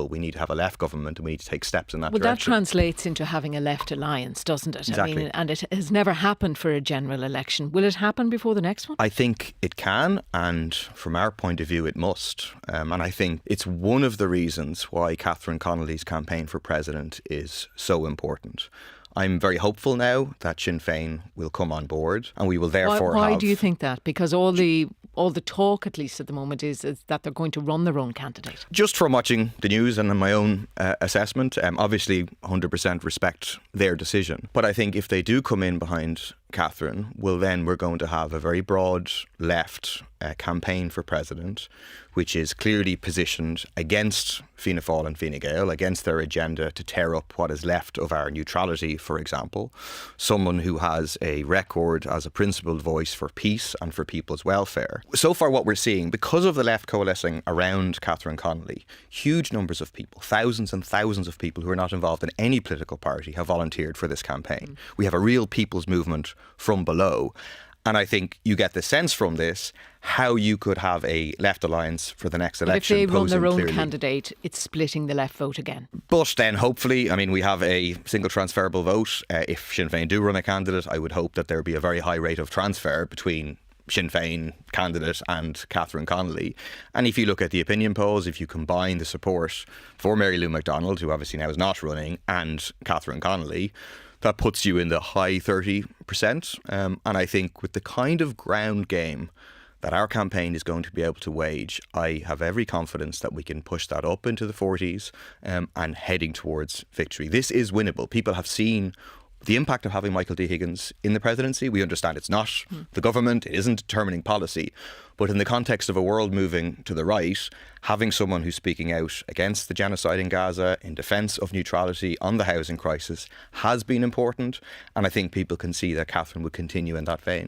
We need to have a left government and we need to take steps in that Well, direction. that translates into having a left alliance, doesn't it? Exactly. I mean, and it has never happened for a general election. Will it happen before the next one? I think it can, and from our point of view, it must. And I think it's one of the reasons why Catherine Connolly's campaign for president is so important. I'm very hopeful now that Sinn Féin will come on board, and we will therefore Why have... do you think that? Because all the talk, at least at the moment, is that they're going to run their own candidate. Just from watching the news and in my own assessment, obviously 100% respect their decision. But I think if they do come in behind Catherine, well, then we're going to have a very broad left campaign for president, which is clearly positioned against Fianna Fáil and Fine Gael, against their agenda to tear up what is left of our neutrality, for example. Someone who has a record as a principled voice for peace and for people's welfare. So far what we're seeing, because of the left coalescing around Catherine Connolly, huge numbers of people, thousands and thousands of people who are not involved in any political party have volunteered for this campaign. We have a real people's movement from below. And I think you get the sense from this how you could have a left alliance for the next election. But if they run their own clearly. Candidate, it's splitting the left vote again. But then hopefully, I mean, we have a single transferable vote. If Sinn Féin do run a candidate, I would hope that there would be a very high rate of transfer between Sinn Féin candidate and Catherine Connolly. And if you look at the opinion polls, if you combine the support for Mary Lou McDonald, who obviously now is not running, and Catherine Connolly, that puts you in the high 30%. And I think with the kind of ground game that our campaign is going to be able to wage, I have every confidence that we can push that up into the 40s and heading towards victory. This is winnable. People have seen the impact of having Michael D. Higgins in the presidency. We understand it's not the government, it isn't determining policy. But in the context of a world moving to the right, having someone who's speaking out against the genocide in Gaza, in defence of neutrality on the housing crisis, has been important. And I think people can see that Catherine would continue in that vein.